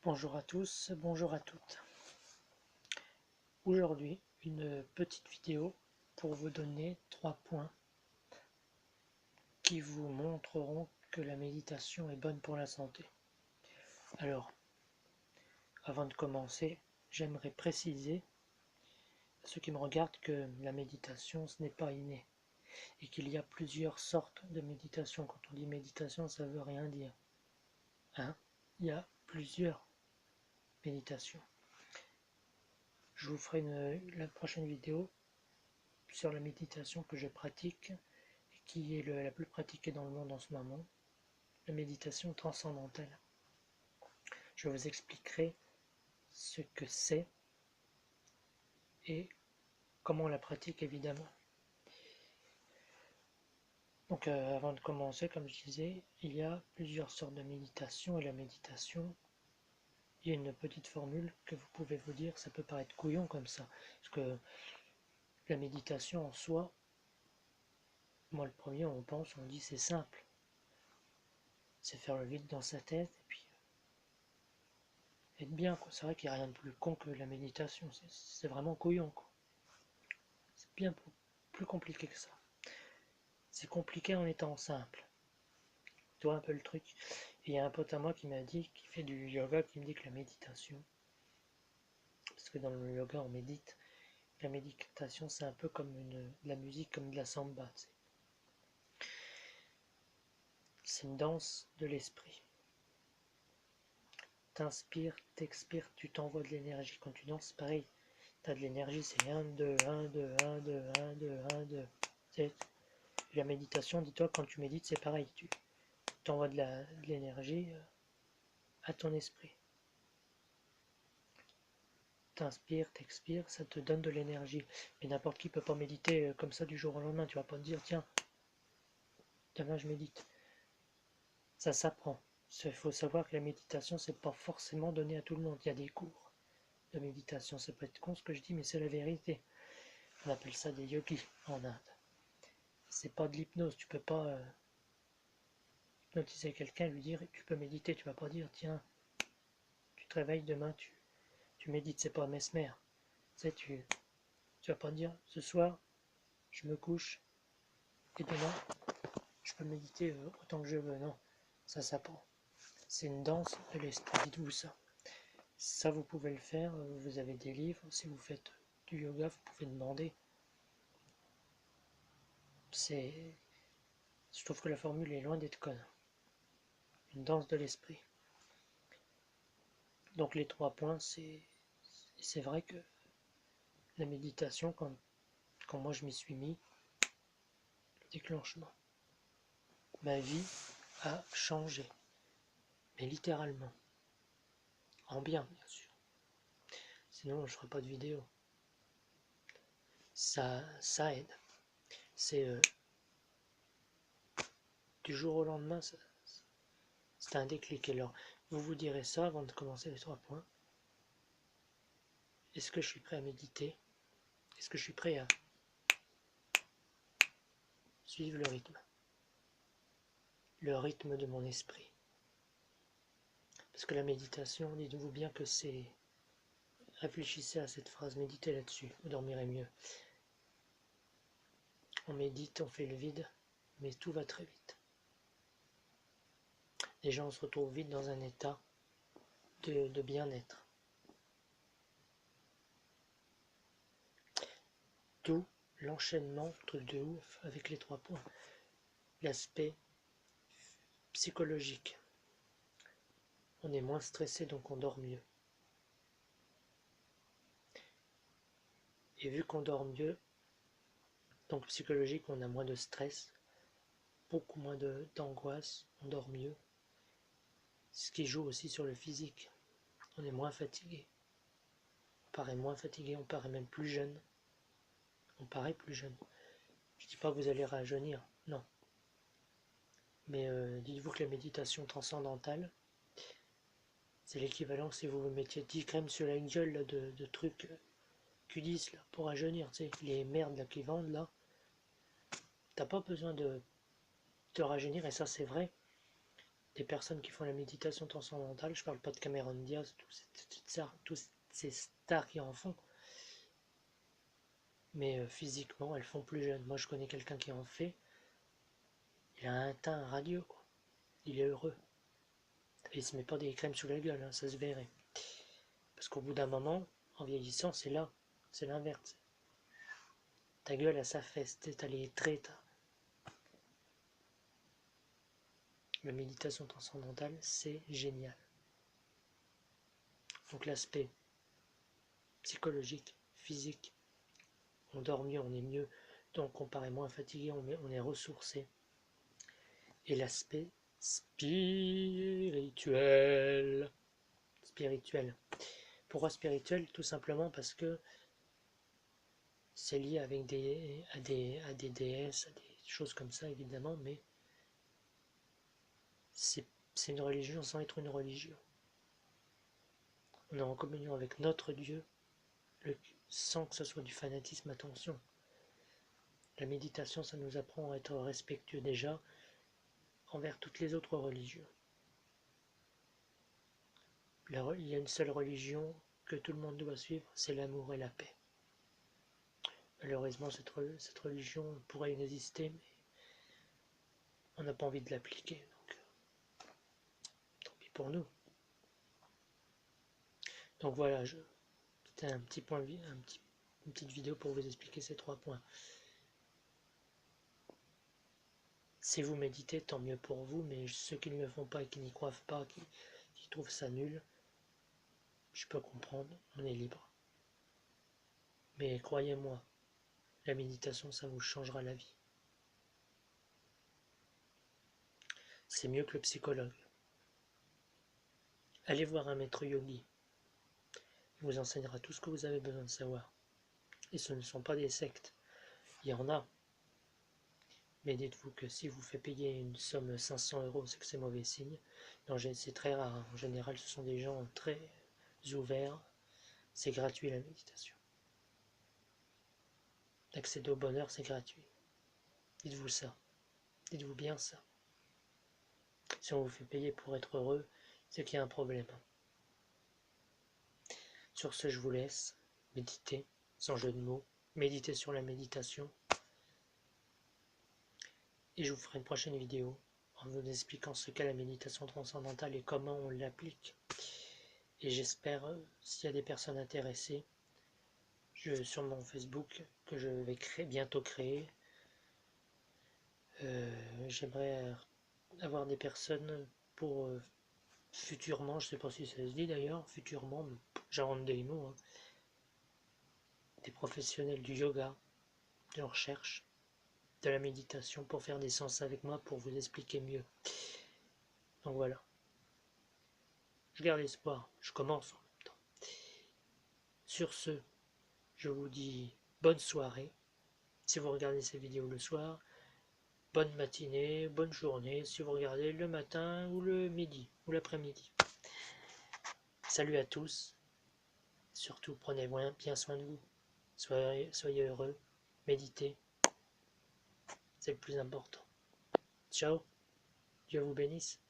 Bonjour à tous, bonjour à toutes. Aujourd'hui, une petite vidéo pour vous donner 3 points qui vous montreront que la méditation est bonne pour la santé. Alors, avant de commencer, j'aimerais préciser à ceux qui me regardent que la méditation, ce n'est pas inné et qu'il y a plusieurs sortes de méditation. Quand on dit méditation, ça ne veut rien dire. Il y a plusieurs méditations. Je vous ferai la prochaine vidéo sur la méditation que je pratique et qui est la plus pratiquée dans le monde en ce moment, la méditation transcendantale. Je vous expliquerai ce que c'est et comment on la pratique évidemment. Donc avant de commencer, comme je disais, il y a plusieurs sortes de méditation et la méditation, il y a une petite formule que vous pouvez vous dire, ça peut paraître couillon comme ça, parce que la méditation en soi, moi le premier on pense, on dit c'est simple, c'est faire le vide dans sa tête et puis être bien, quoi. C'est vrai qu'il n'y a rien de plus con que la méditation, c'est vraiment couillon, quoi. C'est bien plus compliqué que ça. C'est compliqué en étant simple. Tu vois un peu le truc. Et il y a un pote à moi qui m'a dit, qui fait du yoga, qui me dit que la méditation, parce que dans le yoga on médite, la méditation c'est un peu comme de la musique, comme de la samba. C'est une danse de l'esprit. T'inspires, t'expires, tu t'envoies de l'énergie. Quand tu danses, pareil, t'as de l'énergie, c'est 1, 2, 1, 2, 1, 2, 1, 2, 1, 2. La méditation, dis-toi, quand tu médites, c'est pareil. Tu t'envoies de l'énergie à ton esprit. T'inspires, t'expires, ça te donne de l'énergie. Mais n'importe qui peut pas méditer comme ça du jour au lendemain. Tu vas pas te dire, tiens, demain je médite. Ça s'apprend. Il faut savoir que la méditation, c'est pas forcément donné à tout le monde. Il y a des cours de méditation. Ça peut être con ce que je dis, mais c'est la vérité. On appelle ça des yogis en Inde. C'est pas de l'hypnose. Tu peux pas hypnotiser quelqu'un, lui dire, tu peux méditer. Tu vas pas dire, tiens, tu te réveilles demain, tu médites. C'est pas Mesmer. Tu vas pas dire, ce soir, je me couche et demain, je peux méditer autant que je veux. Non, ça s'apprend. C'est une danse de l'esprit, dites-vous ça. Ça, vous pouvez le faire, vous avez des livres. Si vous faites du yoga, vous pouvez demander. Je trouve que la formule est loin d'être conne. Une danse de l'esprit. Donc les 3 points, c'est vrai que la méditation, quand moi je m'y suis mis, le déclenchement, ma vie a changé. Mais littéralement. En bien sûr. Sinon je ne ferai pas de vidéo. Ça aide. C'est du jour au lendemain, c'est un déclic. Alors, vous direz ça avant de commencer les 3 points. Est-ce que je suis prêt à méditer? Est-ce que je suis prêt à suivre le rythme de mon esprit? Parce que la méditation, dites-vous bien que c'est... Réfléchissez à cette phrase, méditez là-dessus, vous dormirez mieux. On médite, on fait le vide, mais tout va très vite. Les gens se retrouvent vite dans un état de bien-être. D'où l'enchaînement, truc de ouf, avec les 3 points. L'aspect psychologique. On est moins stressé, donc on dort mieux. Et vu qu'on dort mieux, donc psychologique, on a moins de stress, beaucoup moins d'angoisse, on dort mieux. Ce qui joue aussi sur le physique. On est moins fatigué. On paraît moins fatigué, on paraît même plus jeune. On paraît plus jeune. Je ne dis pas que vous allez rajeunir, non. Mais dites-vous que la méditation transcendantale, c'est l'équivalent si vous vous mettiez 10 crèmes sur la gueule là, de trucs Q10 là, pour rajeunir, tu sais, les merdes là, qui vendent là. T'as pas besoin de te rajeunir, et ça c'est vrai. des personnes qui font la méditation transcendantale, je parle pas de Cameron Diaz, tous ces stars qui en font, mais physiquement elles font plus jeunes. Moi je connais quelqu'un qui en fait, il a un teint radieux, quoi. Il est heureux. Et il se met pas des crèmes sous la gueule, hein, ça se verrait. Parce qu'au bout d'un moment, en vieillissant, c'est là, c'est l'inverse. Ta gueule, elle s'affaisse, t'as les traits. La méditation transcendantale, c'est génial. Donc l'aspect psychologique, physique, on dort mieux, on est mieux, donc on paraît moins fatigué, on est ressourcé. Et l'aspect spirituel. Pourquoi spirituel? Tout simplement parce que c'est lié avec à des déesses, à des choses comme ça évidemment, mais c'est une religion sans être une religion. On est en communion avec notre Dieu, sans que ce soit du fanatisme, attention. La méditation, ça nous apprend à être respectueux déjà envers toutes les autres religions. Il y a une seule religion que tout le monde doit suivre, c'est l'amour et la paix. Malheureusement, cette religion pourrait exister, mais on n'a pas envie de l'appliquer, donc tant pis pour nous. Donc voilà, c'était un petit point, une petite vidéo pour vous expliquer ces 3 points. Si vous méditez, tant mieux pour vous, mais ceux qui ne le font pas et qui n'y croient pas, qui trouvent ça nul, je peux comprendre, on est libre. Mais croyez-moi, la méditation, ça vous changera la vie. C'est mieux que le psychologue. Allez voir un maître yogi. Il vous enseignera tout ce que vous avez besoin de savoir. Et ce ne sont pas des sectes. Il y en a. Mais dites-vous que si vous fait payer une somme 500 €, c'est que c'est mauvais signe. C'est très rare. En général, ce sont des gens très ouverts. C'est gratuit la méditation. Accéder au bonheur, c'est gratuit. Dites-vous ça. Dites-vous bien ça. Si on vous fait payer pour être heureux, c'est qu'il y a un problème. Sur ce, je vous laisse. Méditez, sans jeu de mots. Méditez sur la méditation. Et je vous ferai une prochaine vidéo en vous expliquant ce qu'est la méditation transcendantale et comment on l'applique. Et j'espère, s'il y a des personnes intéressées, sur mon Facebook, que je vais bientôt créer, j'aimerais avoir des personnes pour futurement, je ne sais pas si ça se dit d'ailleurs, futurement, j'invente des mots, hein, des professionnels du yoga, de la recherche, de la méditation pour faire des séances avec moi pour vous expliquer mieux. Donc voilà. Je garde espoir, je commence en même temps. Sur ce, je vous dis bonne soirée. Si vous regardez ces vidéos le soir, bonne matinée, bonne journée, si vous regardez le matin ou le midi ou l'après-midi. Salut à tous. Surtout, prenez bien soin de vous. Soyez heureux. Méditez. C'est le plus important. Ciao. Dieu vous bénisse.